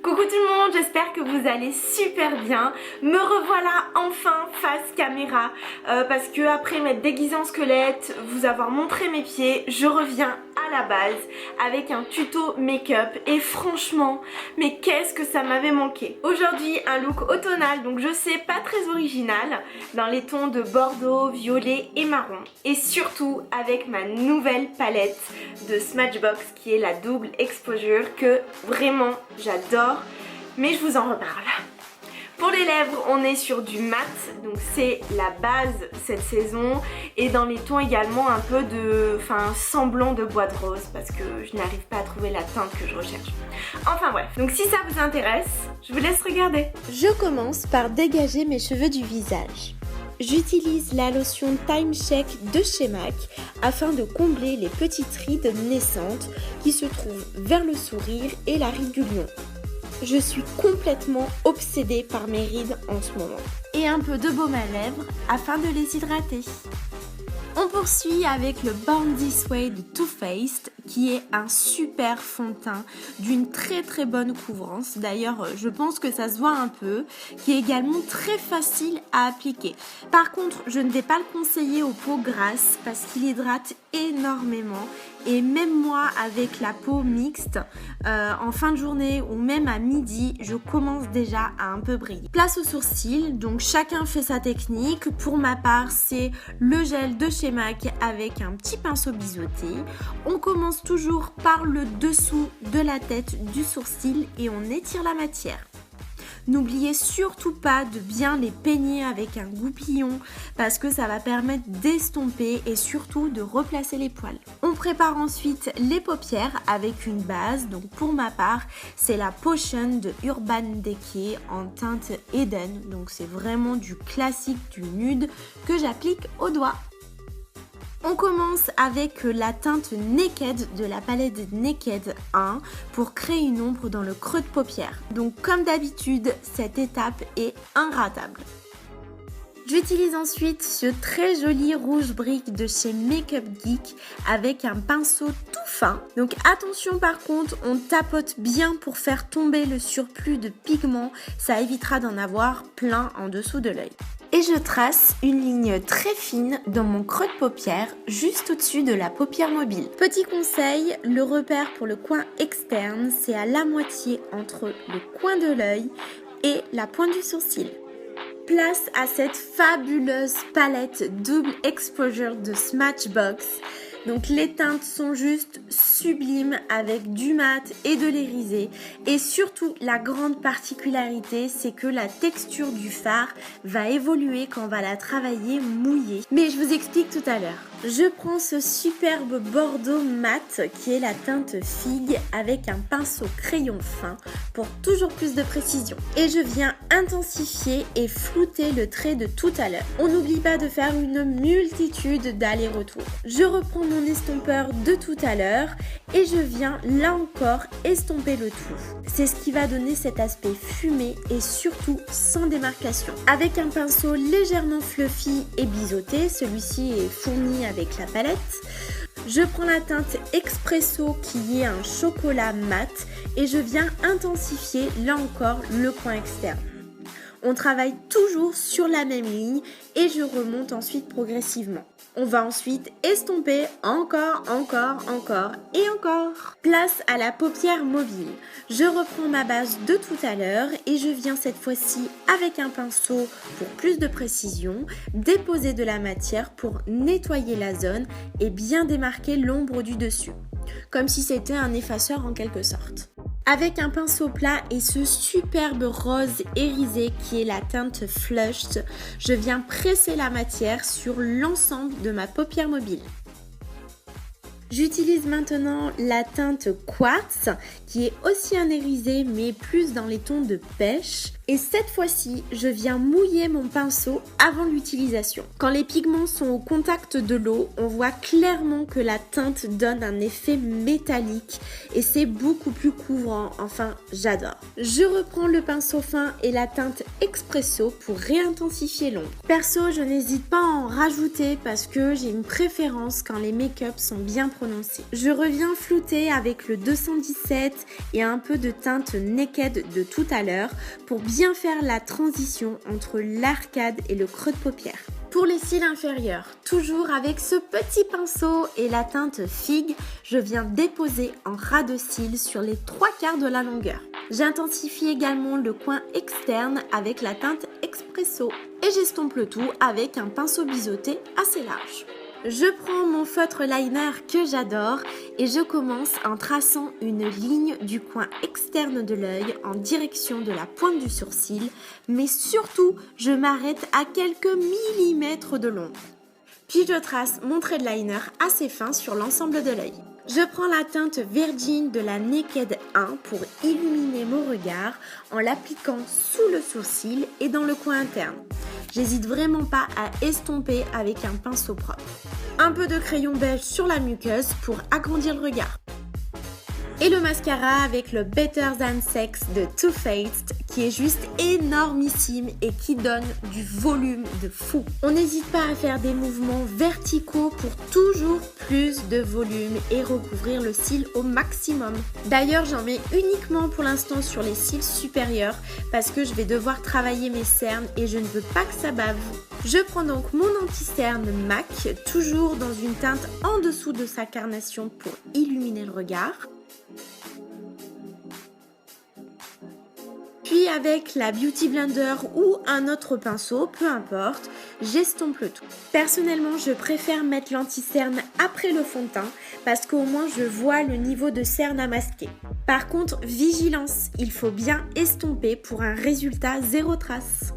Coucou tout le monde, j'espère que vous allez super bien. Me revoilà enfin face caméra parce que après m'être déguisée en squelette, vous avoir montré mes pieds, je reviens à la base avec un tuto make-up et franchement, mais qu'est-ce que ça m'avait manqué. Aujourd'hui un look automnal, donc je sais pas très original, dans les tons de bordeaux, violet et marron, et surtout avec ma nouvelle palette de Smashbox qui est la double exposure que vraiment j'adore, mais je vous en reparle. Pour les lèvres, on est sur du mat, donc c'est la base cette saison, et dans les tons également un peu de, semblant de bois de rose, parce que je n'arrive pas à trouver la teinte que je recherche. Enfin bref, donc si ça vous intéresse, je vous laisse regarder. Je commence par dégager mes cheveux du visage. J'utilise la lotion Time Check de chez MAC afin de combler les petites rides naissantes qui se trouvent vers le sourire et la ride du lion. Je suis complètement obsédée par mes rides en ce moment. Et un peu de baume à lèvres afin de les hydrater. On poursuit avec le Born This Way de Too Faced qui est un super fond de teint d'une très bonne couvrance. D'ailleurs, je pense que ça se voit un peu, qui est également très facile à appliquer. Par contre, je ne vais pas le conseiller aux peaux grasses parce qu'il hydrate énormément. Et même moi, avec la peau mixte, en fin de journée ou même à midi, je commence déjà à un peu briller. Place aux sourcils, donc chacun fait sa technique. Pour ma part, c'est le gel de chez MAC avec un petit pinceau biseauté. On commence toujours par le dessous de la tête du sourcil et on étire la matière. N'oubliez surtout pas de bien les peigner avec un goupillon parce que ça va permettre d'estomper et surtout de replacer les poils. On prépare ensuite les paupières avec une base, donc pour ma part c'est la Potion de Urban Decay en teinte Eden, donc c'est vraiment du classique, du nude que j'applique au doigt. On commence avec la teinte Naked de la palette Naked 1 pour créer une ombre dans le creux de paupière. Donc comme d'habitude, cette étape est inratable. J'utilise ensuite ce très joli rouge brique de chez Makeup Geek avec un pinceau tout fin. Donc attention par contre, on tapote bien pour faire tomber le surplus de pigments. Ça évitera d'en avoir plein en dessous de l'œil. Et je trace une ligne très fine dans mon creux de paupière, juste au-dessus de la paupière mobile. Petit conseil, le repère pour le coin externe, c'est à la moitié entre le coin de l'œil et la pointe du sourcil. Place à cette fabuleuse palette double exposure de Smashbox. Donc les teintes sont juste sublimes avec du mat et de l'irisé. Et surtout, la grande particularité, c'est que la texture du fard va évoluer quand on va la travailler mouillée. Mais je vous explique tout à l'heure. Je prends ce superbe bordeaux mat qui est la teinte figue avec un pinceau crayon fin pour toujours plus de précision. Et je viens intensifier et flouter le trait de tout à l'heure. On n'oublie pas de faire une multitude d'allers-retours. Je reprends mon estompeur de tout à l'heure et je viens là encore estomper le tout. C'est ce qui va donner cet aspect fumé et surtout sans démarcation. Avec un pinceau légèrement fluffy et biseauté, celui-ci est fourni avec la palette. Je prends la teinte Expresso qui est un chocolat mat et je viens intensifier là encore le coin externe. On travaille toujours sur la même ligne et je remonte ensuite progressivement. On va ensuite estomper encore et encore. Place à la paupière mobile. Je reprends ma base de tout à l'heure et je viens cette fois-ci avec un pinceau pour plus de précision, déposer de la matière pour nettoyer la zone et bien démarquer l'ombre du dessus. Comme si c'était un effaceur en quelque sorte. Avec un pinceau plat et ce superbe rose irisé qui est la teinte Flushed, je viens presser la matière sur l'ensemble de ma paupière mobile. J'utilise maintenant la teinte Quartz qui est aussi un irisé mais plus dans les tons de pêche. Et cette fois-ci, je viens mouiller mon pinceau avant l'utilisation. Quand les pigments sont au contact de l'eau, on voit clairement que la teinte donne un effet métallique et c'est beaucoup plus couvrant. Enfin, j'adore. Je reprends le pinceau fin et la teinte Expresso pour réintensifier l'ombre. Perso, je n'hésite pas à en rajouter parce que j'ai une préférence quand les make-up sont bien prononcé. Je reviens flouter avec le 217 et un peu de teinte Naked de tout à l'heure pour bien faire la transition entre l'arcade et le creux de paupière. Pour les cils inférieurs, toujours avec ce petit pinceau et la teinte Figue, je viens déposer en ras de cils sur les 3/4 de la longueur. J'intensifie également le coin externe avec la teinte Espresso et j'estompe le tout avec un pinceau biseauté assez large. Je prends mon feutre liner que j'adore et je commence en traçant une ligne du coin externe de l'œil en direction de la pointe du sourcil, mais surtout je m'arrête à quelques millimètres de l'ombre. Puis je trace mon trait de liner assez fin sur l'ensemble de l'œil. Je prends la teinte Virgin de la Naked 1 pour illuminer mon regard en l'appliquant sous le sourcil et dans le coin interne. J'hésite vraiment pas à estomper avec un pinceau propre. Un peu de crayon beige sur la muqueuse pour agrandir le regard. Et le mascara avec le Better Than Sex de Too Faced qui est juste énormissime et qui donne du volume de fou. On n'hésite pas à faire des mouvements verticaux pour toujours plus de volume et recouvrir le cil au maximum. D'ailleurs, j'en mets uniquement pour l'instant sur les cils supérieurs parce que je vais devoir travailler mes cernes et je ne veux pas que ça bave. Je prends donc mon anti-cerne MAC, toujours dans une teinte en dessous de sa carnation pour illuminer le regard. Puis avec la Beauty Blender ou un autre pinceau, peu importe, j'estompe le tout. Personnellement, je préfère mettre l'anti-cerne après le fond de teint parce qu'au moins je vois le niveau de cerne à masquer. Par contre, vigilance, il faut bien estomper pour un résultat zéro trace.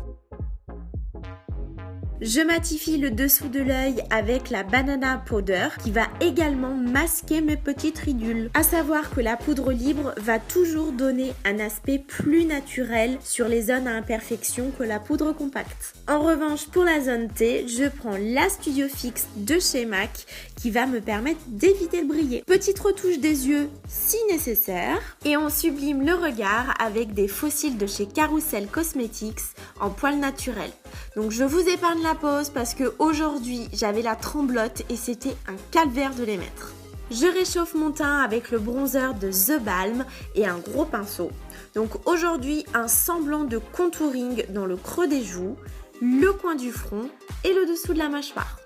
Je matifie le dessous de l'œil avec la Banana Powder qui va également masquer mes petites ridules. À savoir que la poudre libre va toujours donner un aspect plus naturel sur les zones à imperfection que la poudre compacte. En revanche, pour la zone T, je prends la Studio Fix de chez MAC qui va me permettre d'éviter de briller. Petite retouche des yeux si nécessaire. Et on sublime le regard avec des fossiles de chez Carousel Cosmetics en poils naturels. Donc je vous épargne la pause parce que aujourd'hui j'avais la tremblote et c'était un calvaire de les mettre. Je réchauffe mon teint avec le bronzer de The Balm et un gros pinceau. Donc aujourd'hui un semblant de contouring dans le creux des joues, le coin du front et le dessous de la mâchoire.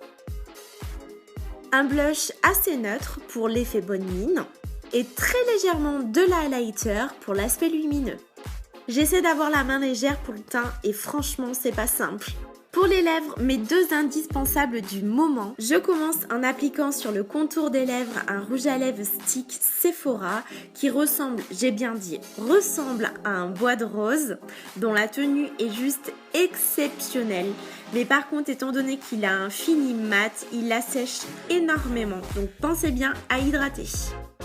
Un blush assez neutre pour l'effet bonne mine et très légèrement de l'highlighter pour l'aspect lumineux. J'essaie d'avoir la main légère pour le teint et franchement c'est pas simple. Pour les lèvres, mes deux indispensables du moment, je commence en appliquant sur le contour des lèvres un rouge à lèvres stick Sephora qui ressemble, j'ai bien dit, ressemble à un bois de rose dont la tenue est juste exceptionnelle. Mais par contre, étant donné qu'il a un fini mat, il l'assèche énormément. Donc pensez bien à hydrater.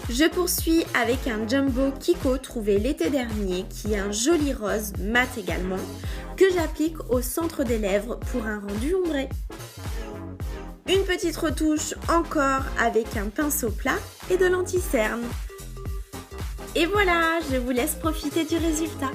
Je poursuis avec un Jumbo Kiko trouvé l'été dernier qui est un joli rose mat également que j'applique au centre des lèvres pour un rendu ombré. Une petite retouche encore avec un pinceau plat et de l'anti-cerne. Et voilà, je vous laisse profiter du résultat.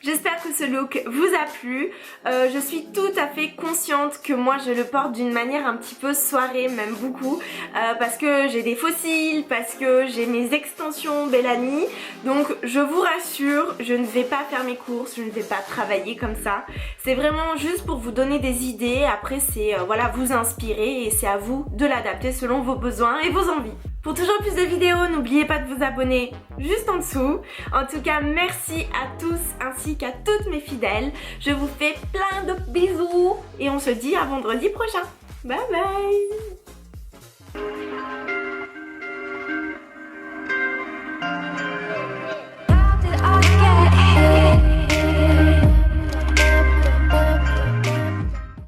J'espère que ce look vous a plu. Je suis tout à fait consciente que moi je le porte d'une manière un petit peu soirée, même beaucoup, parce que j'ai des fossiles, parce que j'ai mes extensions Bellamy. Donc je vous rassure, je ne vais pas faire mes courses, je ne vais pas travailler comme ça. C'est vraiment juste pour vous donner des idées. Après c'est voilà, vous inspirer et c'est à vous de l'adapter selon vos besoins et vos envies. Pour toujours plus de vidéos, n'oubliez pas de vous abonner juste en dessous. En tout cas, merci à tous ainsi qu'à toutes mes fidèles. Je vous fais plein de bisous et on se dit à vendredi prochain. Bye bye.